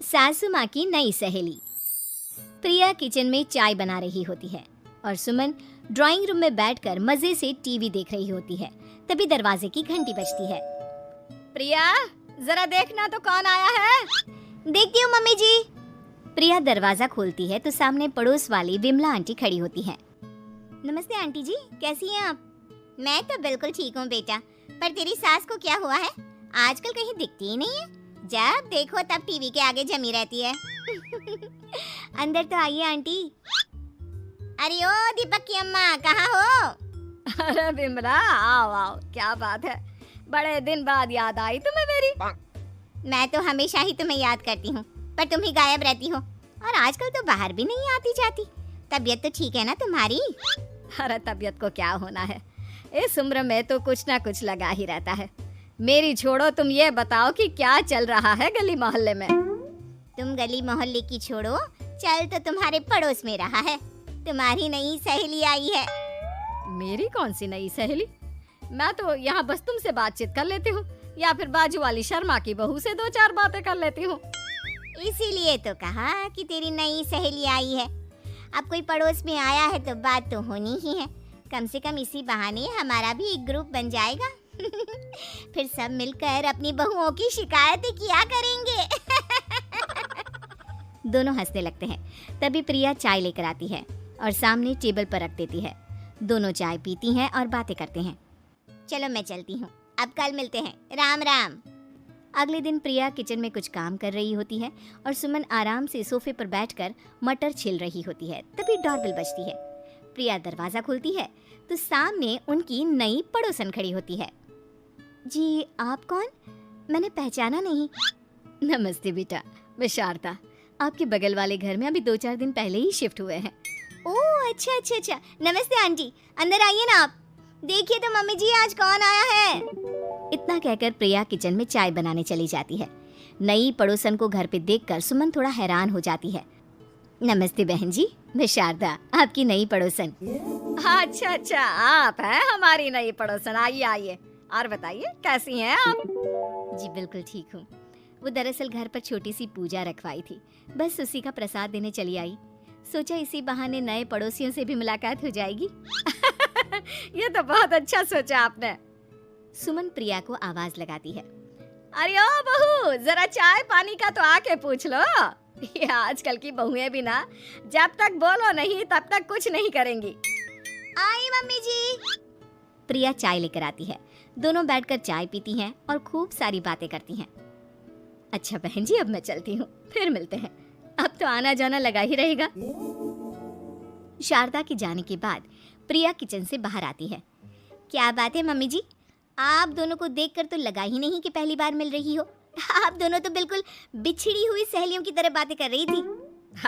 सासू माँ की नई सहेली। प्रिया किचन में चाय बना रही होती है और सुमन ड्राइंग रूम में बैठकर मजे से टीवी देख रही होती है। तभी दरवाजे की घंटी बजती है। प्रिया, जरा देखना तो कौन आया है। देखती हूँ मम्मी जी। प्रिया दरवाजा खोलती है तो सामने पड़ोस वाली विमला आंटी खड़ी होती है। नमस्ते आंटी जी, कैसी हैं आप? मैं तो बिल्कुल ठीक हूँ बेटा, पर तेरी सास को क्या हुआ है? आजकल कहीं दिखती ही नहीं है। जब देखो तब टीवी के आगे जमी रहती है। अंदर तो आइए आंटी। अरे ओ दीपक की अम्मा, कहाँ हो? अरे बिमला, आओ आओ, क्या बात है, बड़े दिन बाद याद आई तुम्हें मेरी। मैं तो हमेशा ही तुम्हें याद करती हूँ, पर तुम ही गायब रहती हो और आजकल तो बाहर भी नहीं आती जाती। तबीयत तो ठीक है ना तुम्हारी? अरे तबीयत को क्या होना है, इस उम्र में तो कुछ ना कुछ लगा ही रहता है। मेरी छोड़ो, तुम ये बताओ कि क्या चल रहा है गली मोहल्ले में। तुम गली मोहल्ले की छोड़ो, चल तो तुम्हारे पड़ोस में रहा है। तुम्हारी नई सहेली आई है। मेरी कौन सी नई सहेली? मैं तो यहाँ बस तुमसे बातचीत कर लेती हूँ या फिर बाजू वाली शर्मा की बहू से दो चार बातें कर लेती हूँ। इसीलिए तो कहा कि तेरी नई सहेली आई है। अब कोई पड़ोस में आया है तो बात तो होनी ही है। कम से कम इसी बहाने हमारा भी एक ग्रुप बन जाएगा। फिर सब मिलकर अपनी बहुओं की शिकायतें किया करेंगे। दोनों हंसने लगते हैं। तभी प्रिया चाय लेकर आती है और सामने टेबल पर रख देती है। दोनों चाय पीती हैं और बातें करते हैं। चलो मैं चलती हूँ, अब कल मिलते हैं। राम राम। अगले दिन प्रिया किचन में कुछ काम कर रही होती है और सुमन आराम से सोफे पर बैठकर मटर छिल रही होती है। तभी डोरबेल बजती है। प्रिया दरवाजा खोलती है तो सामने उनकी नई पड़ोसन खड़ी होती है। जी, आप कौन? मैंने पहचाना नहीं। नमस्ते बेटा, मैं शारदा, आपके बगल वाले घर में अभी 2-4 दिन पहले ही शिफ्ट हुए हैं। ओह अच्छा अच्छा अच्छा, नमस्ते आंटी, अंदर आइए ना आप। देखिए तो मम्मी जी, आज कौन आया है। इतना कहकर प्रिया किचन में चाय बनाने चली जाती है। नई पड़ोसन को घर पे देखकर सुमन थोड़ा हैरान हो जाती है। नमस्ते बहन जी, मैं शारदा, आपकी नई पड़ोसन। अच्छा अच्छा, आप हैं हमारी नई पड़ोसन। आइए आइए, और बताइए कैसी हैं आप? जी बिल्कुल ठीक हूँ। वो दरअसल घर पर छोटी सी पूजा रखवाई थी, बस उसी का प्रसाद देने चली आई। सोचा इसी बहाने नए पड़ोसियों से भी मुलाकात हो जाएगी। ये तो बहुत अच्छा सोचा आपने। सुमन प्रिया को आवाज लगाती है। अरे ओ बहू, जरा चाय पानी का तो आके पूछ लो। ये आजकल की बहुएं भी ना, जब तक बोलो नहीं तब तक कुछ नहीं करेंगी। आई मम्मी जी। प्रिया चाय लेकर आती है। दोनों बैठकर चाय पीती हैं और खूब सारी बातें करती हैं। अच्छा बहन जी, अब मैं चलती हूँ, फिर मिलते हैं। अब तो आना जाना लगा ही रहेगा। शारदा के जाने के बाद प्रिया किचन से बाहर आती है। क्या बात है मम्मी जी, आप दोनों को देखकर तो लगा ही नहीं कि पहली बार मिल रही हो। आप दोनों तो बिल्कुल बिछड़ी हुई सहेलियों की तरह बातें कर रही थी।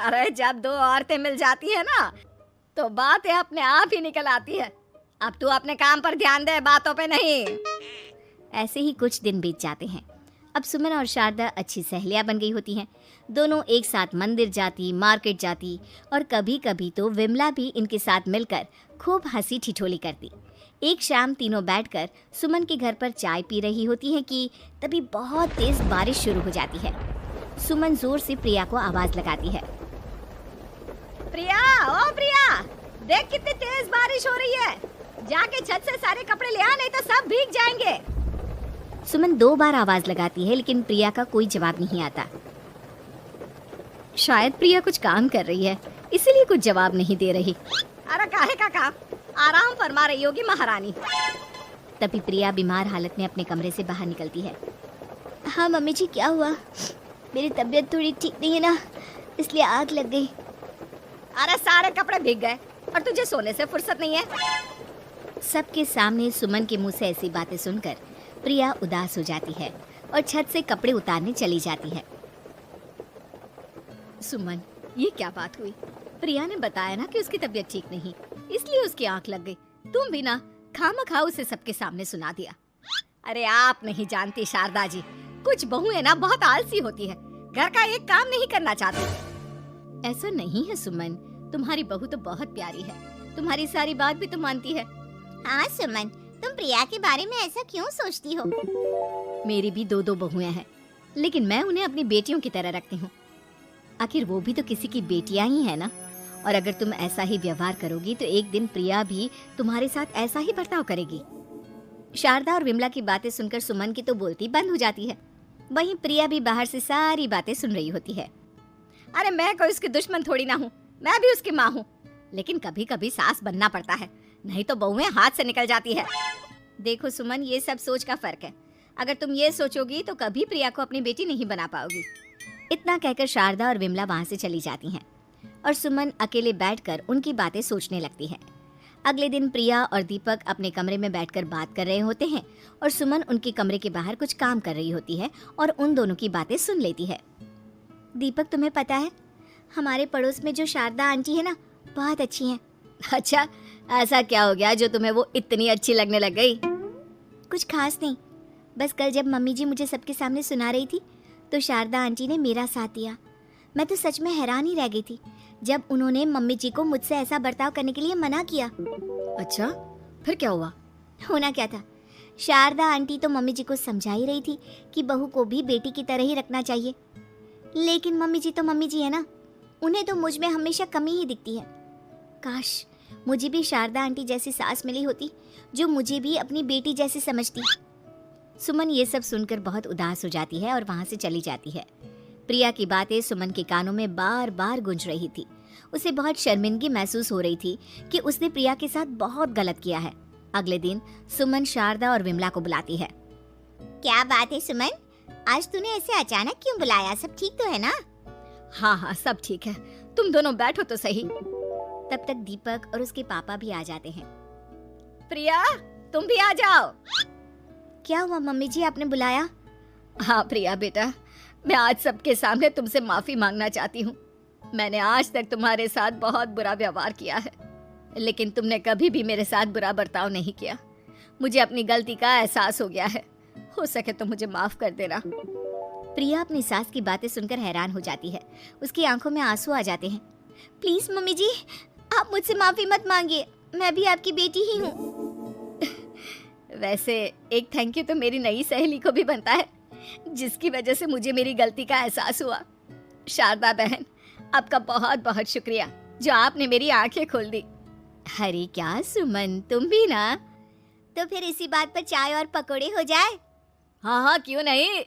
अरे जब दो औरतें मिल जाती है ना, तो बातें अपने आप ही निकल आती है। अब तू अपने काम पर ध्यान दे, बातों पे नहीं। ऐसे ही कुछ दिन बीत जाते हैं। अब सुमन और शारदा अच्छी सहेलियां बन गई होती हैं। दोनों एक साथ मंदिर जाती, मार्केट जाती और कभी कभी तो विमला भी इनके साथ मिलकर खूब हंसी ठिठोली करती। एक शाम तीनों बैठकर सुमन के घर पर चाय पी रही होती हैं कि तभी बहुत तेज बारिश शुरू हो जाती है। सुमन जोर से प्रिया को आवाज लगाती है। प्रिया, ओ प्रिया, देख कितनी तेज बारिश हो रही है। जाके छत से सारे कपड़े ले आ, नहीं तो सब भीग जाएंगे। सुमन 2 बार आवाज लगाती है लेकिन प्रिया का कोई जवाब नहीं आता। शायद प्रिया कुछ काम कर रही है, इसीलिए कुछ जवाब नहीं दे रही। अरे काहे का काम, आराम फरमा रही होगी महारानी। तभी प्रिया बीमार हालत में अपने कमरे से बाहर निकलती है। हाँ मम्मी जी, क्या हुआ? मेरी तबीयत थोड़ी ठीक नहीं है ना, इसलिए आग लग गई। अरे सारे कपड़े भीग गए और तुझे सोने से फुर्सत नहीं है। सबके सामने सुमन के मुंह से ऐसी बातें सुनकर प्रिया उदास हो जाती है और छत से कपड़े उतारने चली जाती है। सुमन, ये क्या बात हुई? प्रिया ने बताया ना कि उसकी तबीयत ठीक नहीं, इसलिए उसकी आंख लग गई। तुम भी ना खामखा उसे सबके सामने सुना दिया। अरे आप नहीं जानती शारदा जी, कुछ बहुएं ना बहुत आलसी होती है, घर का एक काम नहीं करना चाहती। ऐसा नहीं है सुमन, तुम्हारी बहू तो बहुत प्यारी है, तुम्हारी सारी बात भी तो मानती है। हाँ सुमन, तुम प्रिया के बारे में ऐसा क्यों सोचती हो? मेरी भी 2 बहुएं हैं, लेकिन मैं उन्हें अपनी बेटियों की तरह रखती हूँ। आखिर वो भी तो किसी की बेटियां ही है ना। और अगर तुम ऐसा ही व्यवहार करोगी तो एक दिन प्रिया भी तुम्हारे साथ ऐसा ही बर्ताव करेगी। शारदा और विमला की बातें सुनकर सुमन की तो बोलती बंद हो जाती है। वहीं प्रिया भी बाहर से सारी बातें सुन रही होती है। अरे मैं कोई उसकी दुश्मन थोड़ी ना हूँ, मैं भी उसकी माँ हूँ, लेकिन कभी कभी सास बनना पड़ता है, नहीं तो बहुएं हाथ से निकल जाती है। देखो सुमन, ये सब सोच का फर्क है। अगर तुम ये सोचोगी तो कभी प्रिया को अपनी बेटी नहीं बना पाओगी। इतना कहकर शारदा और विमला वहां से चली जाती हैं और सुमन अकेले बैठकर उनकी बातें सोचने लगती है। अगले दिन प्रिया और दीपक अपने कमरे में बैठकर बात कर रहे होते हैं और सुमन उनके कमरे के बाहर कुछ काम कर रही होती है और उन दोनों की बातें सुन लेती है। दीपक, तुम्हें पता है हमारे पड़ोस में जो शारदा आंटी है ना, बहुत अच्छी हैं। अच्छा, ऐसा क्या हो गया जो तुम्हें वो इतनी अच्छी लगने लग गई? कुछ खास नहीं, बस कल जब मम्मी जी मुझे सबके सामने सुना रही थी तो शारदा आंटी ने मेरा साथ दिया। मैं तो सच में हैरान ही रह गई थी जब उन्होंने मम्मी जी को मुझसे ऐसा बर्ताव करने के लिए मना किया। अच्छा, फिर क्या हुआ? होना क्या था, शारदा आंटी तो मम्मी जी को समझा ही रही थी कि बहू को भी बेटी की तरह ही रखना चाहिए, लेकिन मम्मी जी तो मम्मी जी है ना, उन्हें तो मुझ में हमेशा कमी ही दिखती है। काश मुझे भी शारदा आंटी जैसी सास मिली होती जो मुझे भी अपनी बेटी जैसी समझती। सुमन ये सब सुनकर बहुत उदास हो जाती है और वहां से चली जाती है। प्रिया की बातें सुमन के कानों में बार बार गूंज रही थी। उसे बहुत शर्मिंदगी महसूस हो रही थी कि उसने प्रिया के साथ बहुत गलत किया है। अगले दिन सुमन शारदा और विमला को बुलाती है। क्या बात है सुमन, आज तूने ऐसे अचानक क्यों बुलाया? सब ठीक तो है ना? हाँ हाँ, सब ठीक है, तुम दोनों बैठो तो सही। तब तक दीपक और उसके पापा भी आ जाते हैं। प्रिया, तुम भी आ जाओ। क्या हुआ मम्मी जी, आपने बुलाया? हाँ प्रिया बेटा, मैं आज सबके सामने तुमसे माफी मांगना चाहती हूँ। मैंने आज तक तुम्हारे साथ बहुत बुरा व्यवहार किया है, लेकिन तुमने कभी भी मेरे साथ बुरा बर्ताव नहीं किया। मुझे अपनी गलती का एहसास हो गया है, हो सके तो मुझे माफ कर देना। प्रिया अपनी सास की बातें सुनकर हैरान हो जाती है। उसकी आंखों में आंसू आ जाते हैं। प्लीज मम्मी जी, आप मुझसे माफी मत मांगिए, मैं भी आपकी बेटी ही हूँ। वैसे एक थैंक यू तो मेरी नई सहेली को भी बनता है, जिसकी वजह से मुझे मेरी गलती का एहसास हुआ। शारदा बहन, आपका बहुत बहुत शुक्रिया जो आपने मेरी आंखें खोल दी। अरे क्या सुमन, तुम भी ना। तो फिर इसी बात पर चाय और पकोड़े हो जाए? हाँ हाँ, क्यों नहीं।